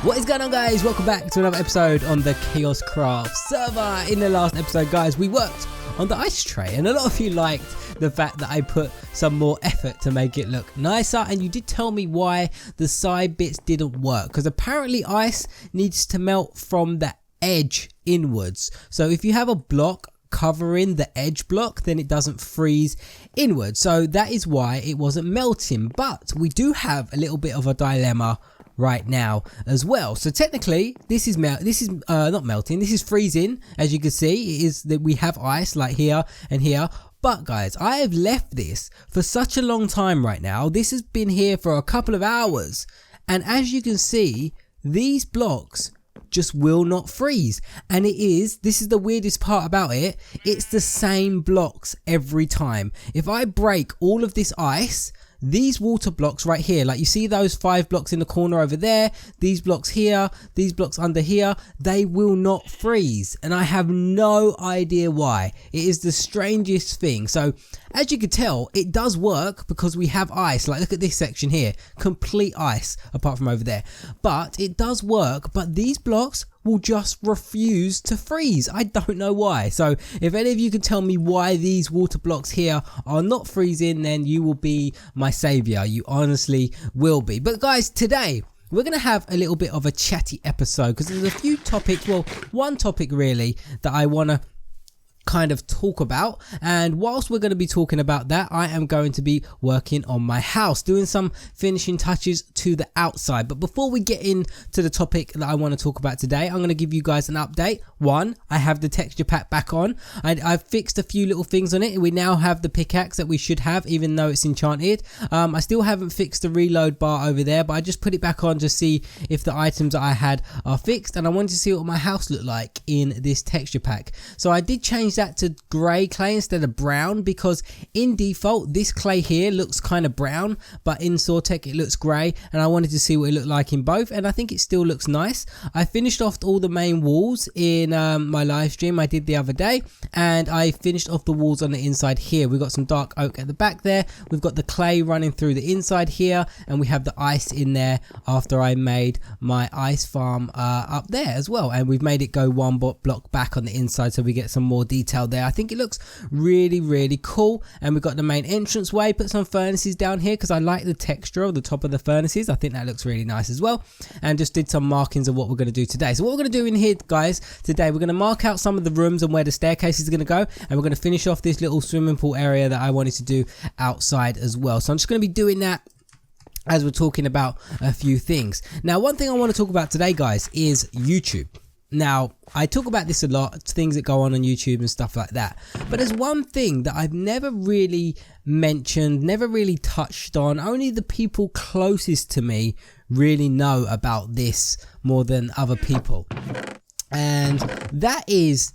What is going on, guys? Welcome back to another episode on the Kaoshkraft server. In the last episode, guys, we worked on the ice tray and a lot of you liked the fact that I put some more effort to make it look nicer, and you did tell me why the side bits didn't work, because apparently ice needs to melt from the edge inwards. So if you have a block covering the edge block, then it doesn't freeze inwards. So that is why it wasn't melting. But we do have a little bit of a dilemma right now as well. So technically this is not melting, this is freezing. As you can see, it is that we have ice like here and here. But guys, I have left this for such a long time right now. This has been here for a couple of hours, and as you can see, these blocks just will not freeze. And this is the weirdest part about it, it's the same blocks every time. If I break all of this ice, these water blocks right here, like you see those 5 blocks in the corner over there, these blocks here, these blocks under here, they will not freeze, and I have no idea why. It is the strangest thing. So as you can tell, it does work because we have ice. Like look at this section here, complete ice apart from over there, but it does work. But these blocks will just refuse to freeze. I don't know why. So if any of you can tell me why these water blocks here are not freezing, then you will be my savior. You honestly will be. But guys, today we're going to have a little bit of a chatty episode because there's a few topics, well, one topic really that I want to kind of talk about. And whilst we're going to be talking about that, I am going to be working on my house, doing some finishing touches to the outside. But before we get into the topic that I want to talk about today, I'm going to give you guys an update. One, I have the texture pack back on. I've fixed a few little things on it. We now have the pickaxe that we should have, even though it's enchanted. I still haven't fixed the reload bar over there, but I just put it back on to see if the items that I had are fixed, and I wanted to see what my house looked like in this texture pack. So I did change that to grey clay instead of brown, because in default this clay here looks kind of brown, but in Sortec it looks grey, and I wanted to see what it looked like in both, and I think it still looks nice. I finished off all the main walls in my live stream I did the other day, and I finished off the walls on the inside here. We've got some dark oak at the back there, we've got the clay running through the inside here, and we have the ice in there after I made my ice farm up there as well, and we've made it go one block back on the inside so we get some more detail there. I think it looks really cool. And we've got the main entrance way, put some furnaces down here because I like the texture of the top of the furnaces. I think that looks really nice as well, and just did some markings of what we're going to do today. So what we're going to do in here, guys, today we're going to mark out some of the rooms and where the staircase is going to go, and we're going to finish off this little swimming pool area that I wanted to do outside as well. So I'm just going to be doing that as we're talking about a few things. Now, one thing I want to talk about today, guys, is YouTube. Now, I talk about this a lot, things that go on YouTube and stuff like that, but there's one thing that I've never really mentioned, never really touched on. Only the people closest to me really know about this more than other people, and that is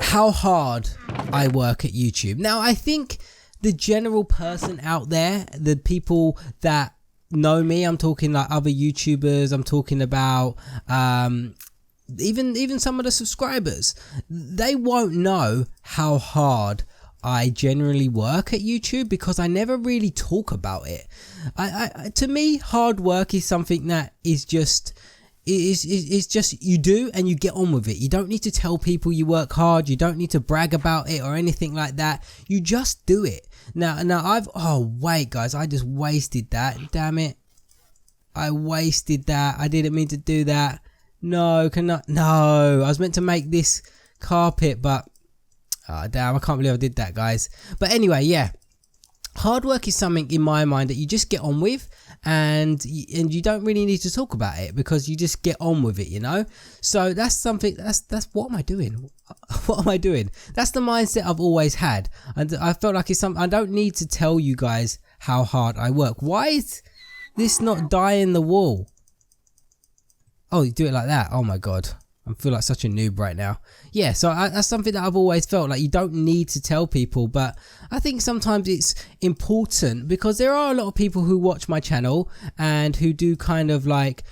how hard I work at YouTube. Now, I think the general person out there, the people that know me, I'm talking like other YouTubers, I'm talking about even some of the subscribers, they won't know how hard I generally work at YouTube because I never really talk about it. To me, hard work is something that is just you do and you get on with it. You don't need to tell people you work hard. You don't need to brag about it or anything like that. You just do it. Now oh wait, guys, I just wasted that. Damn it, I wasted that. I didn't mean to do that. No, no, I was meant to make this carpet, but damn, I can't believe I did that, guys. But anyway, yeah, hard work is something in my mind that you just get on with, and you don't really need to talk about it because you just get on with it, you know. So that's something, that's what am I doing? What am I doing? That's the mindset I've always had, and I felt like it's something I don't need to tell you guys how hard I work. Why is this not dyeing the wall? Oh, you do it like that? Oh my god, I feel like such a noob right now. Yeah, so that's something that I've always felt like you don't need to tell people, but I think sometimes it's important because there are a lot of people who watch my channel and who do kind of like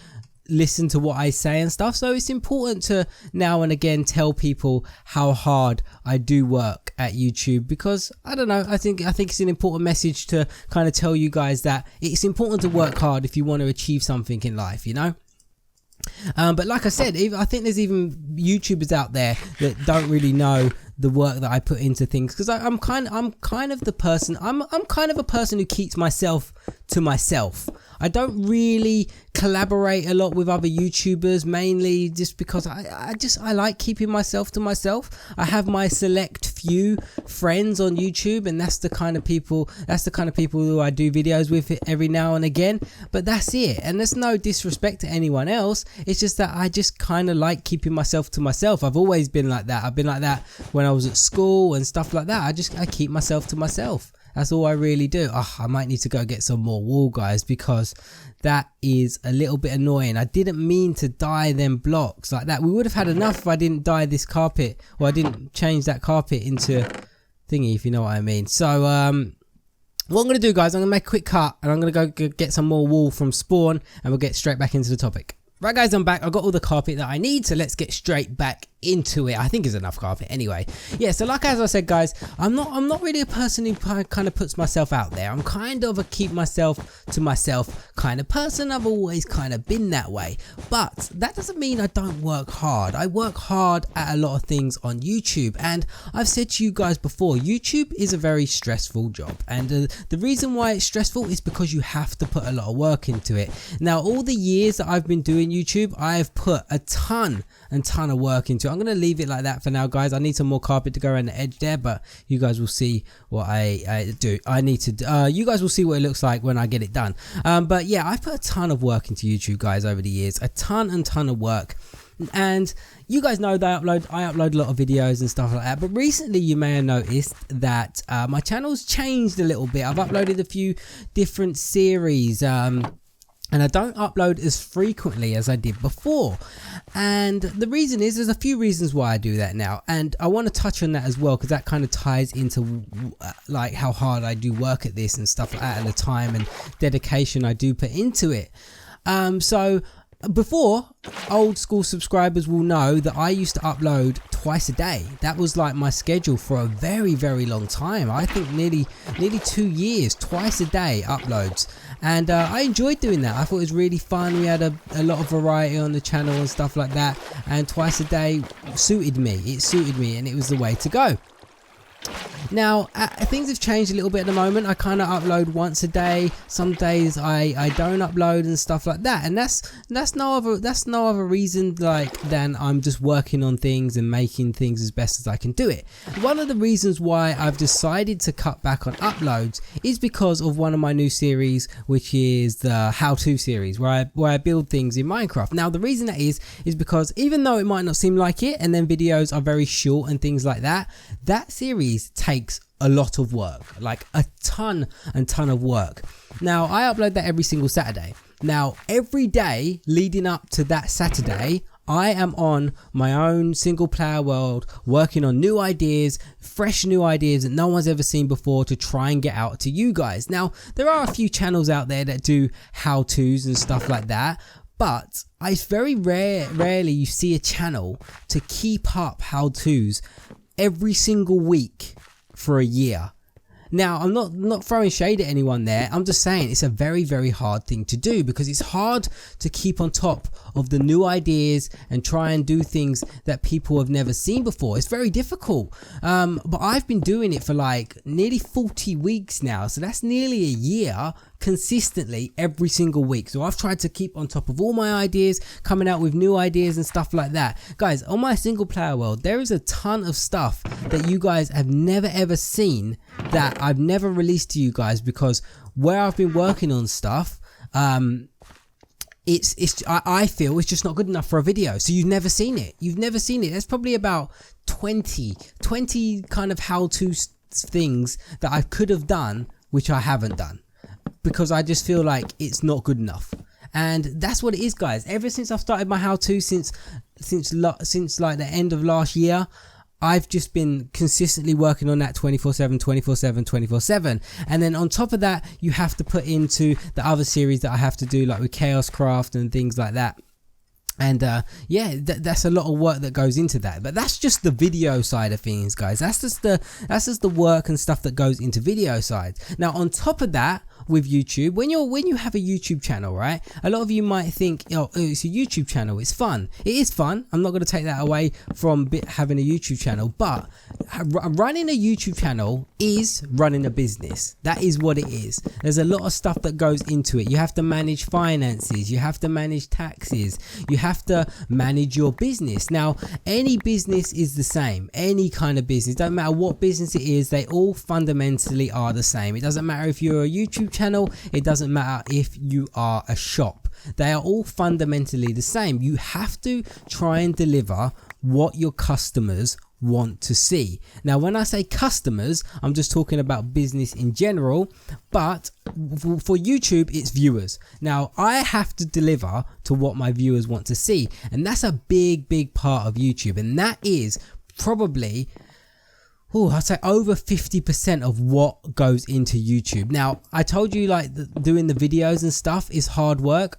listen to what I say and stuff, so it's important to now and again tell people how hard I do work at YouTube, because I don't know, I think it's an important message to kind of tell you guys that it's important to work hard if you want to achieve something in life, you know. But like I said, I think there's even YouTubers out there that don't really know the work that I put into things, because I'm kind of the person, I'm kind of a person who keeps myself to myself. I don't really collaborate a lot with other YouTubers, mainly just because I like keeping myself to myself. I have my select few friends on YouTube, and that's the kind of people who I do videos with every now and again, but that's it. And there's no disrespect to anyone else, it's just that I just kind of like keeping myself to myself. I've always been like that. I've been like that when I was at school and stuff like that. I keep myself to myself. That's all I really do. I might need to go get some more wool, guys, because that is a little bit annoying. I didn't mean to dye them blocks like that. We would have had enough if I didn't dye this carpet, or I didn't change that carpet into thingy, if you know what I mean. So what I'm going to do, guys, I'm going to make a quick cut, and I'm going to go get some more wool from spawn, and we'll get straight back into the topic. Right, guys, I'm back. I've got all the carpet that I need, so let's get straight back into it. I think it's enough carpet anyway. Yeah, so like as I said, guys, I'm not really a person who kind of puts myself out there. I'm kind of a keep myself to myself kind of person. I've always kind of been that way, but that doesn't mean I don't work hard. I work hard at a lot of things on YouTube, and I've said to you guys before, YouTube is a very stressful job, and the reason why it's stressful is because you have to put a lot of work into it. Now, all the years that I've been doing YouTube, I've put a ton of work into it. I'm going to leave it like that for now, guys. I need some more carpet to go around the edge there, but you guys will see what I do. You guys will see what it looks like when I get it done. But yeah, I've put a ton of work into YouTube, guys, over the years. A ton of work. And you guys know that I upload a lot of videos and stuff like that, but recently you may have noticed that my channel's changed a little bit. I've uploaded a few different series, and I don't upload as frequently as I did before. And the reason is, there's a few reasons why I do that now, and I want to touch on that as well, because that kind of ties into like how hard I do work at this and stuff like that, and the time and dedication I do put into it. So before, old school subscribers will know that I used to upload twice a day. That was like my schedule for a very long time. I think nearly 2 years, twice a day uploads. And I enjoyed doing that. I thought it was really fun. We had a lot of variety on the channel and stuff like that, and twice a day suited me. It suited me, and it was the way to go. Now things have changed a little bit at the moment. I kind of upload once a day. Some days I don't upload and stuff like that, and that's no other reason than I'm just working on things and making things as best as I can do it. One of the reasons why I've decided to cut back on uploads is because of one of my new series, which is the how-to series, where I build things in Minecraft. Now the reason that is because even though it might not seem like it, and then videos are very short and things like that, that series takes a lot of work, like a ton of work. Now I upload that every single Saturday. Now every day leading up to that Saturday, I am on my own single player world, working on new ideas, fresh new ideas that no one's ever seen before, to try and get out to you guys. Now there are a few channels out there that do how-tos and stuff like that, but it's very rarely you see a channel to keep up how-tos every single week for a year. Now I'm not throwing shade at anyone there, I'm just saying it's a very hard thing to do, because it's hard to keep on top of the new ideas and try and do things that people have never seen before. It's very difficult, but I've been doing it for like nearly 40 weeks now, so that's nearly a year consistently every single week. So I've tried to keep on top of all my ideas, coming out with new ideas and stuff like that. Guys, on my single player world, there is a ton of stuff that you guys have never ever seen, that I've never released to you guys, because where I've been working on stuff, I feel it's just not good enough for a video. So you've never seen it. There's probably about 20 kind of how-to things that I could have done which I haven't done, because I just feel like it's not good enough. And that's what it is, guys. Ever since I've started my how-to, since like the end of last year, I've just been consistently working on that 24/7. And then on top of that, you have to put into the other series that I have to do, like with Kaoshkraft and things like that. And yeah, that's a lot of work that goes into that. But that's just the video side of things, guys. That's just the work and stuff that goes into video side. Now on top of that, with YouTube, when you have a YouTube channel, right? A lot of you might think, oh, it's a YouTube channel, it's fun. It is fun. I'm not going to take that away from having a YouTube channel, but running a YouTube channel is running a business. That is what it is. There's a lot of stuff that goes into it. You have to manage finances, you have to manage taxes, you have to manage your business. Now, any business is the same. Any kind of business, don't matter what business it is, they all fundamentally are the same. It doesn't matter if you're a YouTube channel, it doesn't matter if you are a shop. They are all fundamentally the same. You have to try and deliver what your customers want to see. Now, when I say customers, I'm just talking about business in general, but for YouTube, it's viewers. Now, I have to deliver to what my viewers want to see, and that's a big part of YouTube, and that is probably, I'd say over 50% of what goes into YouTube. Now, I told you like doing the videos and stuff is hard work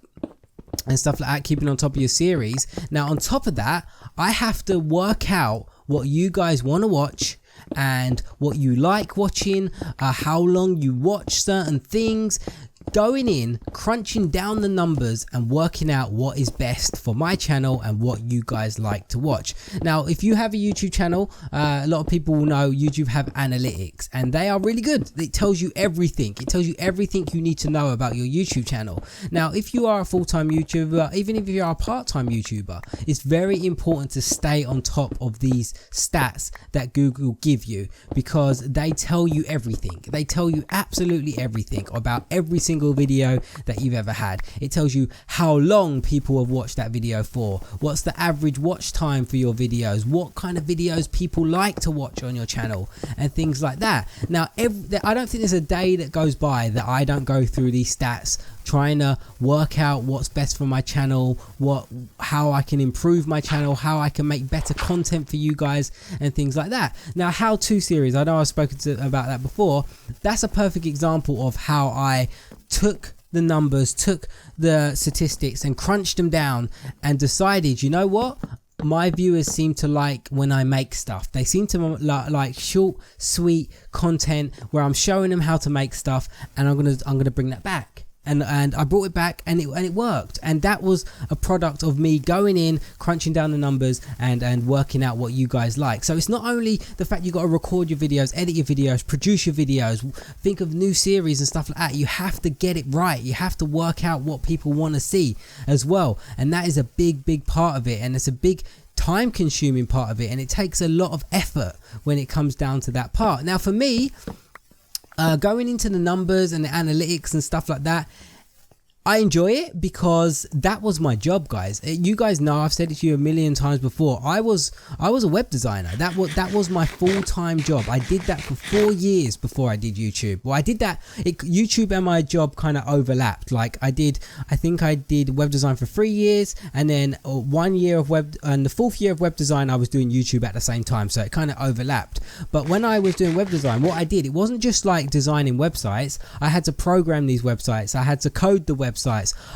and stuff like that, keeping on top of your series. Now, on top of that, I have to work out what you guys want to watch and what you like watching, how long you watch certain things, going in, crunching down the numbers and working out what is best for my channel and what you guys like to watch. Now, if you have a YouTube channel, a lot of people will know YouTube have analytics, and they are really good. It tells you everything. It tells you everything you need to know about your YouTube channel. Now, if you are a full-time YouTuber, even if you are a part-time YouTuber, it's very important to stay on top of these stats that Google give you, because they tell you everything. They tell you absolutely everything about every single video that you've ever had. It tells you how long people have watched that video for, what's the average watch time for your videos, what kind of videos people like to watch on your channel, and things like that. Now, I don't think there's a day that goes by that I don't go through these stats, trying to work out what's best for my channel, how I can improve my channel, how I can make better content for you guys, and things like that. Now, how-to series, I know I've spoken about that before. That's a perfect example of how I took the numbers, took the statistics and crunched them down and decided, you know what? My viewers seem to like when I make stuff. They seem to like short, sweet content where I'm showing them how to make stuff, and I'm gonna bring that back. And I brought it back, and it worked, and that was a product of me going in, crunching down the numbers, and working out what you guys like. So it's not only the fact you got to record your videos, edit your videos, produce your videos, think of new series and stuff like that. You have to get it right. You have to work out what people want to see as well, and that is a big part of it, and it's a big time consuming part of it, and it takes a lot of effort when it comes down to that part. Now, for me, going into the numbers and the analytics and stuff like that, I enjoy it because that was my job, guys. You guys know, I've said it to you a million times before. I was a web designer. That was my full-time job. I did that for 4 years before I did YouTube. Well, I did that. YouTube and my job kind of overlapped. Like I think I did web design for 3 years, and then 1 year of web, and the 4th year of web design, I was doing YouTube at the same time. So it kind of overlapped. But when I was doing web design, what I did, it wasn't just like designing websites. I had to program these websites. I had to code the websites.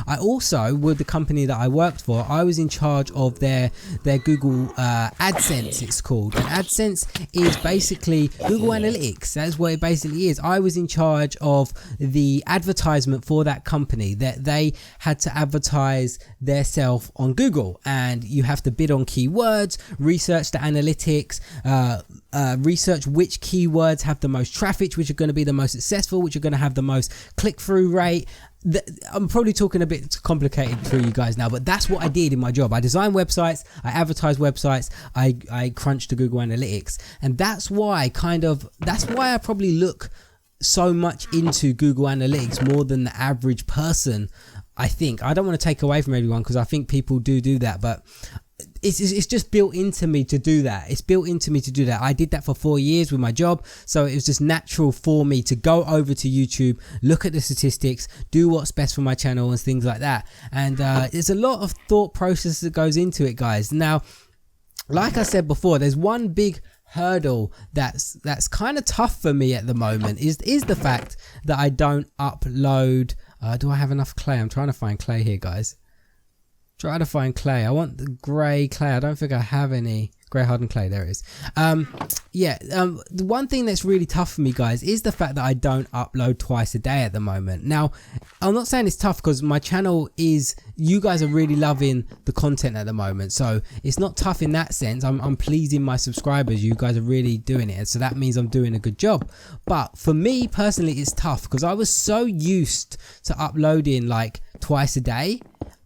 I also, with the company that I worked for, I was in charge of their Google AdSense, it's called. And AdSense is basically Google Analytics. That's what it basically is. I was in charge of the advertisement for that company, that they had to advertise their self on Google, and you have to bid on keywords, research the analytics, research which keywords have the most traffic, which are going to be the most successful, which are going to have the most click-through rate. I'm probably talking a bit complicated for you guys now, but that's what I did in my job. I designed websites, I advertised websites, I crunched the Google Analytics, and that's why I probably look so much into Google Analytics more than the average person. I think I don't want to take away from everyone, because I think people do that, but it's just built into me to do that. It's built into me to do that. I did that for 4 years with my job, so it was just natural for me to go over to YouTube, look at the statistics, do what's best for my channel and things like that. And there's a lot of thought process that goes into it, guys. Now, like I said before, there's one big hurdle that's kind of tough for me at the moment, is the fact that I don't upload. Do I have enough clay? I'm trying to find clay here, guys. Try to find clay. I want the grey clay. I don't think I have any. Grey hardened clay, there it is. The one thing that's really tough for me, guys, is the fact that I don't upload twice a day at the moment. Now, I'm not saying it's tough because my channel is, you guys are really loving the content at the moment, so it's not tough in that sense. I'm pleasing my subscribers. You guys are really doing it, so that means I'm doing a good job. But for me personally, it's tough because I was so used to uploading like twice a day.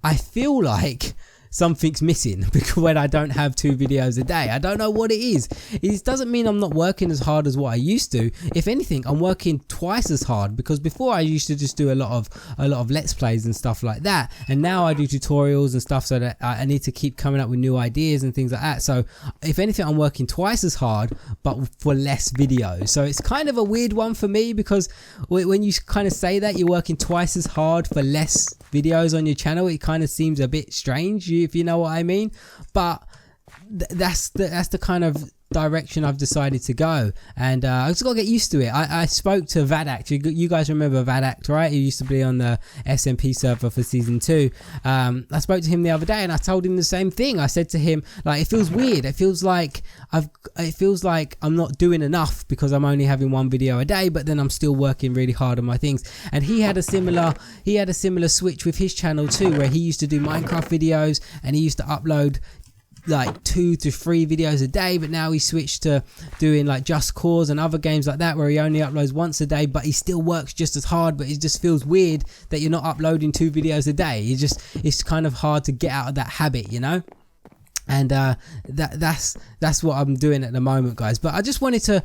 I feel like something's missing because when I don't have 2 videos a day, I don't know what it is. It doesn't mean I'm not working as hard as what I used to. If anything, I'm working twice as hard, because before I used to just do a lot of let's plays and stuff like that, and now I do tutorials and stuff, so that I need to keep coming up with new ideas and things like that. So if anything, I'm working twice as hard but for less videos. So it's kind of a weird one for me, because when you kind of say that you're working twice as hard for less videos on your channel, it kind of seems a bit strange, if you know what I mean. But that's the kind of direction I've decided to go, and I just gotta get used to it. I spoke to Vadak. You guys remember Vadak, right? He used to be on the SMP server for season 2. I spoke to him the other day and I told him the same thing. I said to him, like, it feels weird. It feels like I'm not doing enough because I'm only having 1 video a day, but then I'm still working really hard on my things. And he had a similar switch with his channel too, where he used to do Minecraft videos and he used to upload like 2 to 3 videos a day, but now he switched to doing like Just Cause and other games like that, where he only uploads once a day, but he still works just as hard. But it just feels weird that you're not uploading 2 videos a day. It's kind of hard to get out of that habit, you know. And that's what I'm doing at the moment, guys. But I just wanted to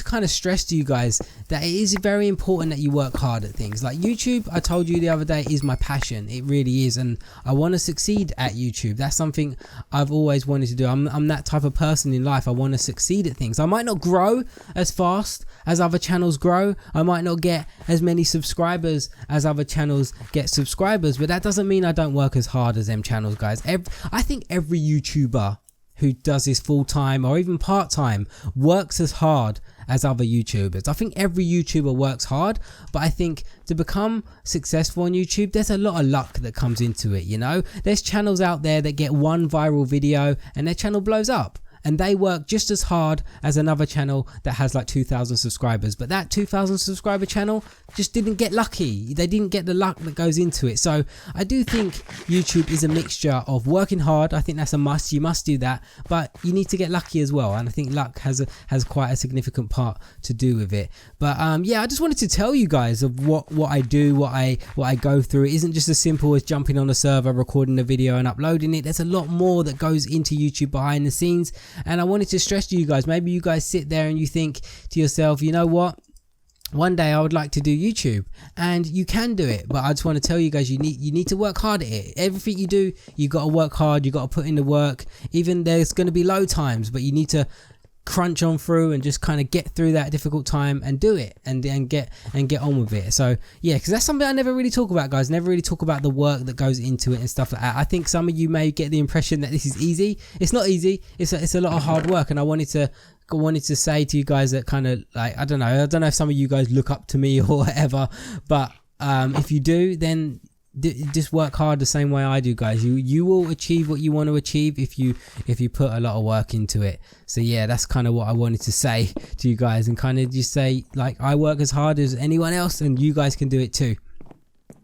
kind of stress to you guys that it is very important that you work hard at things. Like YouTube, I told you the other day, is my passion. It really is, and I want to succeed at YouTube. That's something I've always wanted to do. I'm that type of person in life. I want to succeed at things. I might not grow as fast as other channels grow. I might not get as many subscribers as other channels get subscribers, but that doesn't mean I don't work as hard as them channels, guys. I think every YouTuber who does this full-time or even part-time works as hard as other YouTubers. I think every YouTuber works hard, but I think to become successful on YouTube, there's a lot of luck that comes into it, you know. There's channels out there that get 1 viral video and their channel blows up, and they work just as hard as another channel that has like 2,000 subscribers. But that 2,000 subscriber channel just didn't get lucky. They didn't get the luck that goes into it. So I do think YouTube is a mixture of working hard. I think that's a must. You must do that, but you need to get lucky as well. And I think luck has quite a significant part to do with it. But yeah, I just wanted to tell you guys of what I do, what I go through. It isn't just as simple as jumping on a server, recording a video and uploading it. There's a lot more that goes into YouTube behind the scenes. And I wanted to stress to you guys, maybe you guys sit there and you think to yourself, you know what, one day I would like to do YouTube, and you can do it. But I just want to tell you guys, you need to work hard at it. Everything you do, you got to work hard, you got to put in the work. Even there's going to be low times, but you need to crunch on through and just kind of get through that difficult time and do it and get on with it. So yeah, because that's something I never really talk about, guys. Never really talk about the work that goes into it and stuff like that. I think some of you may get the impression that this is easy. It's not easy. It's a lot of hard work, and I wanted to say to you guys that kind of like, I don't know if some of you guys look up to me or whatever, but if you do, then just work hard the same way I do, guys. You will achieve what you want to achieve if you put a lot of work into it. So yeah, that's kind of what I wanted to say to you guys, and kind of just say, like, I work as hard as anyone else, and you guys can do it too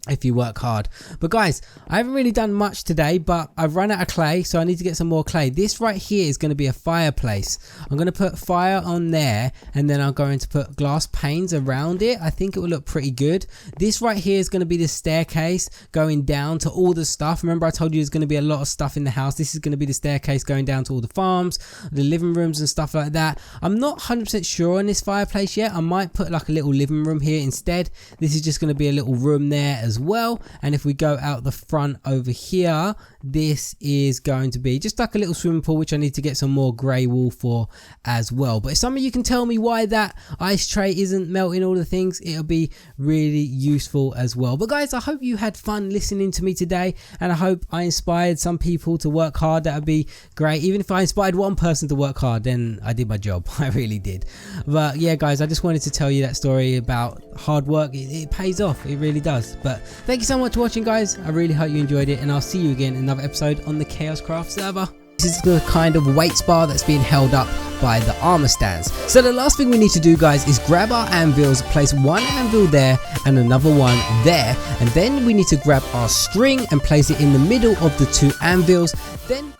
if you work hard. But guys, I haven't really done much today, but I've run out of clay, so I need to get some more clay. This right here is going to be a fireplace. I'm going to put fire on there, and then I'm going to put glass panes around it. I think it will look pretty good. This right here is going to be the staircase going down to all the stuff. Remember I told you there's going to be a lot of stuff in the house. This is going to be the staircase going down to all the farms, the living rooms and stuff like that. I'm not 100% sure on this fireplace yet. I might put like a little living room here instead. This is just going to be a little room there as well. And if we go out the front over here, this is going to be just like a little swimming pool, which I need to get some more grey wool for as well. But if some of you can tell me why that ice tray isn't melting all the things, it'll be really useful as well. But guys, I hope you had fun listening to me today, and I hope I inspired some people to work hard. That would be great. Even if I inspired one person to work hard, then I did my job. I really did. But yeah, guys, I just wanted to tell you that story about hard work. It pays off. It really does. But thank you so much for watching, guys. I really hope you enjoyed it, and I'll see you again in another episode on the Kaoshkraft server. This is the kind of weights bar that's being held up by the armor stands. So the last thing we need to do, guys, is grab our anvils, place one anvil there and another one there, and then we need to grab our string and place it in the middle of the two anvils. Then